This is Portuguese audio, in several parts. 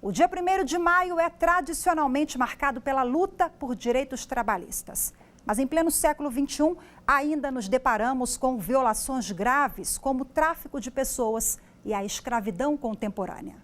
O dia 1º de maio é tradicionalmente marcado pela luta por direitos trabalhistas. Mas em pleno século XXI, ainda nos deparamos com violações graves, como o tráfico de pessoas e a escravidão contemporânea.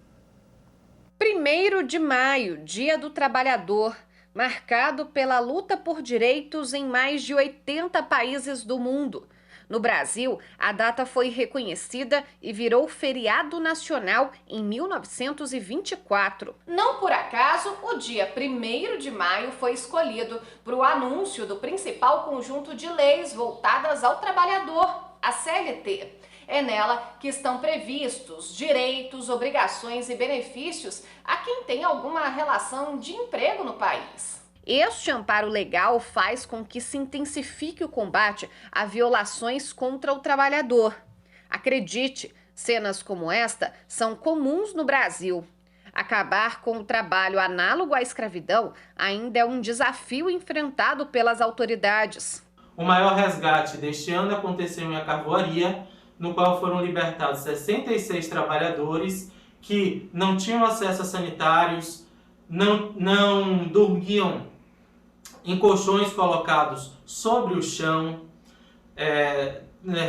1º de maio, Dia do Trabalhador, marcado pela luta por direitos em mais de 80 países do mundo. No Brasil, a data foi reconhecida e virou feriado nacional em 1924. Não por acaso, o dia 1º de maio foi escolhido para o anúncio do principal conjunto de leis voltadas ao trabalhador, a CLT. É nela que estão previstos direitos, obrigações e benefícios a quem tem alguma relação de emprego no país. Este amparo legal faz com que se intensifique o combate a violações contra o trabalhador. Acredite, cenas como esta são comuns no Brasil. Acabar com o trabalho análogo à escravidão ainda é um desafio enfrentado pelas autoridades. O maior resgate deste ano aconteceu em A Carvoaria, no qual foram libertados 66 trabalhadores que não tinham acesso a sanitários, não dormiam em colchões colocados sobre o chão,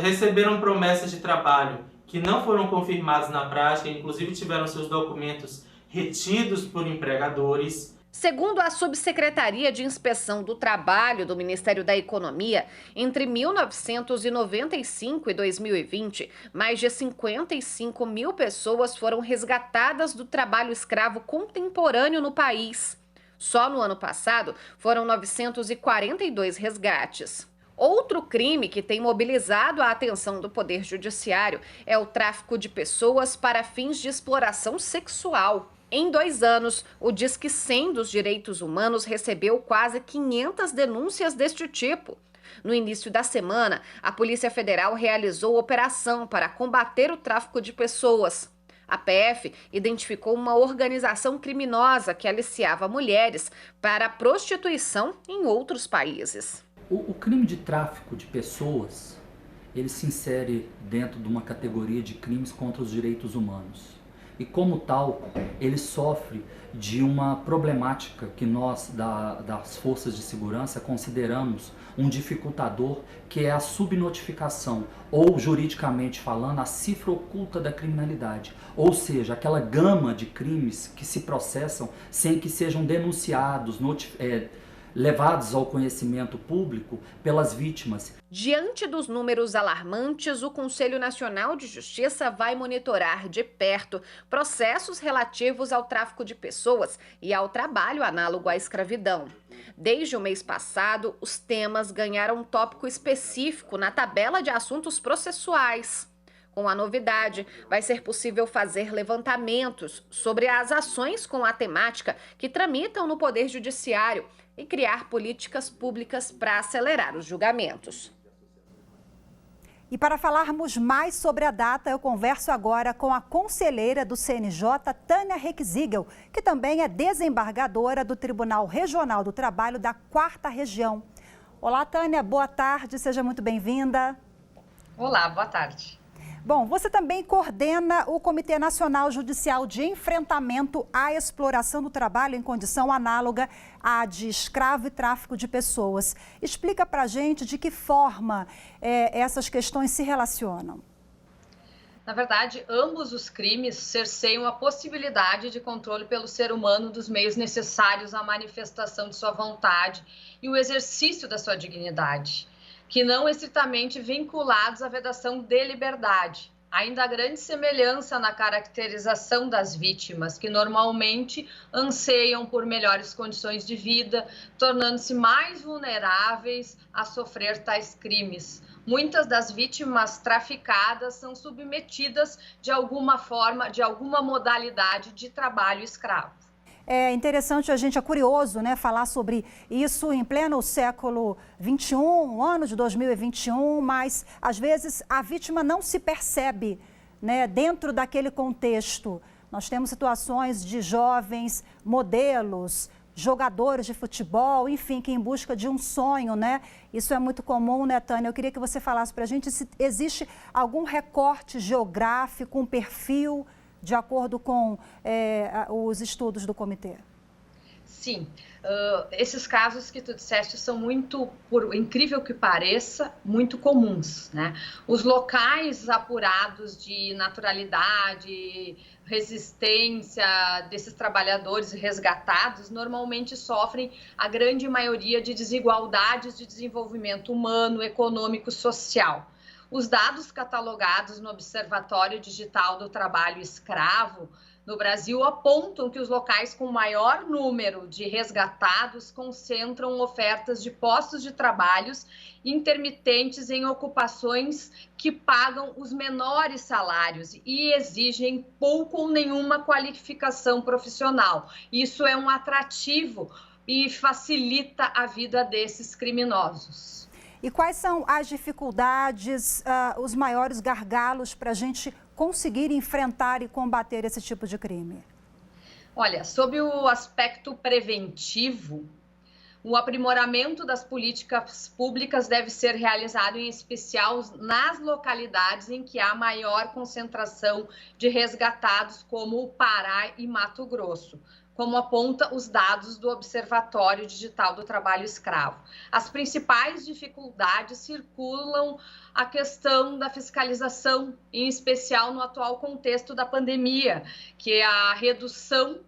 receberam promessas de trabalho que não foram confirmadas na prática, inclusive tiveram seus documentos retidos por empregadores. Segundo a Subsecretaria de Inspeção do Trabalho do Ministério da Economia, entre 1995 e 2020, mais de 55 mil pessoas foram resgatadas do trabalho escravo contemporâneo no país. Só no ano passado foram 942 resgates. Outro crime que tem mobilizado a atenção do Poder Judiciário é o tráfico de pessoas para fins de exploração sexual. Em 2 anos, o Disque 100 dos Direitos Humanos recebeu quase 500 denúncias deste tipo. No início da semana, a Polícia Federal realizou operação para combater o tráfico de pessoas. A PF identificou uma organização criminosa que aliciava mulheres para a prostituição em outros países. O crime de tráfico de pessoas, ele se insere dentro de uma categoria de crimes contra os direitos humanos. E como tal, ele sofre de uma problemática que nós, das forças de segurança, consideramos um dificultador, que é a subnotificação, ou juridicamente falando, a cifra oculta da criminalidade. Ou seja, aquela gama de crimes que se processam sem que sejam denunciados, levados ao conhecimento público pelas vítimas. Diante dos números alarmantes, o Conselho Nacional de Justiça vai monitorar de perto processos relativos ao tráfico de pessoas e ao trabalho análogo à escravidão. Desde o mês passado, os temas ganharam um tópico específico na tabela de assuntos processuais. Com a novidade, vai ser possível fazer levantamentos sobre as ações com a temática que tramitam no Poder Judiciário e criar políticas públicas para acelerar os julgamentos. E para falarmos mais sobre a data, eu converso agora com a conselheira do CNJ, Tânia Reckziegel, que também é desembargadora do Tribunal Regional do Trabalho da 4ª Região. Olá, Tânia, boa tarde, seja muito bem-vinda. Olá, boa tarde. Bom, você também coordena o Comitê Nacional Judicial de Enfrentamento à Exploração do Trabalho em condição análoga à de escravo e tráfico de pessoas. Explica para a gente de que forma essas questões se relacionam. Na verdade, ambos os crimes cerceiam a possibilidade de controle pelo ser humano dos meios necessários à manifestação de sua vontade e o exercício da sua dignidade, que não estritamente vinculados à vedação de liberdade. Ainda há grande semelhança na caracterização das vítimas, que normalmente anseiam por melhores condições de vida, tornando-se mais vulneráveis a sofrer tais crimes. Muitas das vítimas traficadas são submetidas de alguma forma, de alguma modalidade de trabalho escravo. É interessante, é curioso, né, falar sobre isso em pleno século XXI, ano de 2021, mas às vezes a vítima não se percebe, né, dentro daquele contexto. Nós temos situações de jovens modelos, jogadores de futebol, enfim, que em busca de um sonho, né? Isso é muito comum, né, Tânia? Eu queria que você falasse para a gente se existe algum recorte geográfico, um perfil de acordo com os estudos do comitê? Sim, esses casos que tu disseste são muito, por incrível que pareça, muito comuns, né? Os locais apurados de naturalidade, resistência desses trabalhadores resgatados normalmente sofrem a grande maioria de desigualdades de desenvolvimento humano, econômico, social. Os dados catalogados no Observatório Digital do Trabalho Escravo no Brasil apontam que os locais com maior número de resgatados concentram ofertas de postos de trabalhos intermitentes em ocupações que pagam os menores salários e exigem pouco ou nenhuma qualificação profissional. Isso é um atrativo e facilita a vida desses criminosos. E quais são as dificuldades, os maiores gargalos para a gente conseguir enfrentar e combater esse tipo de crime? Olha, sob o aspecto preventivo, o aprimoramento das políticas públicas deve ser realizado em especial nas localidades em que há maior concentração de resgatados, como o Pará e Mato Grosso, como aponta os dados do Observatório Digital do Trabalho Escravo. As principais dificuldades circulam a questão da fiscalização, em especial no atual contexto da pandemia, que é a redução,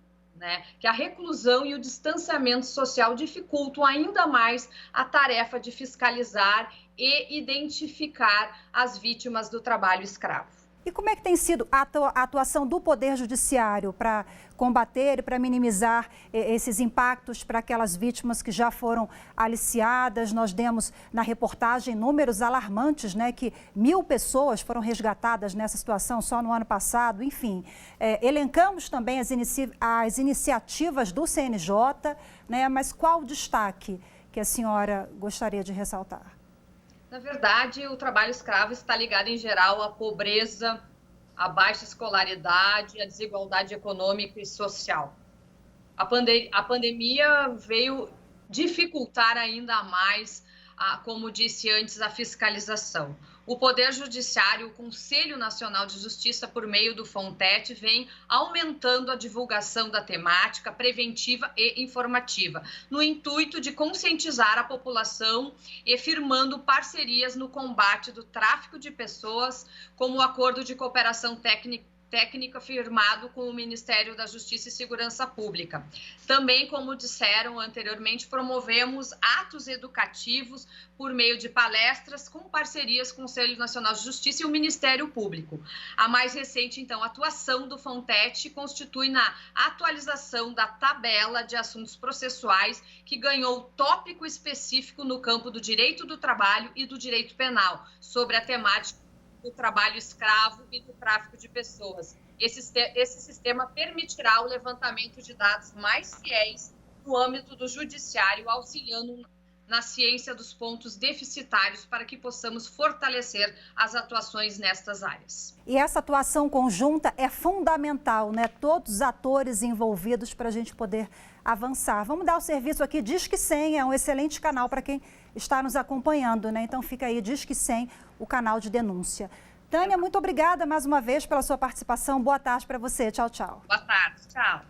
que a reclusão e o distanciamento social dificultam ainda mais a tarefa de fiscalizar e identificar as vítimas do trabalho escravo. E como é que tem sido a atuação do Poder Judiciário para combater e para minimizar esses impactos para aquelas vítimas que já foram aliciadas? Nós demos na reportagem números alarmantes, né, que 1.000 pessoas foram resgatadas nessa situação só no ano passado. Enfim, elencamos também as iniciativas do CNJ, né, mas qual o destaque que a senhora gostaria de ressaltar? Na verdade, o trabalho escravo está ligado, em geral, à pobreza, à baixa escolaridade, à desigualdade econômica e social. A pandemia veio dificultar ainda mais, como disse antes, a fiscalização. O Poder Judiciário, o Conselho Nacional de Justiça, por meio do FONTET, vem aumentando a divulgação da temática preventiva e informativa, no intuito de conscientizar a população e firmando parcerias no combate do tráfico de pessoas, como o Acordo de Cooperação Técnica firmado com o Ministério da Justiça e Segurança Pública. Também, como disseram anteriormente, promovemos atos educativos por meio de palestras com parcerias com o Conselho Nacional de Justiça e o Ministério Público. A mais recente, então, atuação do FONTET constitui na atualização da tabela de assuntos processuais que ganhou tópico específico no campo do direito do trabalho e do direito penal, sobre a temática do trabalho escravo e do tráfico de pessoas. Esse sistema permitirá o levantamento de dados mais fiéis no âmbito do judiciário, auxiliando na ciência dos pontos deficitários para que possamos fortalecer as atuações nestas áreas. E essa atuação conjunta é fundamental, né? Todos os atores envolvidos para a gente poder avançar. Vamos dar o serviço aqui, Disque 100, é um excelente canal para quem está nos acompanhando, né? Então fica aí, Disque 100, o canal de denúncia. Tânia, muito obrigada mais uma vez pela sua participação. Boa tarde para você. Tchau, tchau. Boa tarde. Tchau.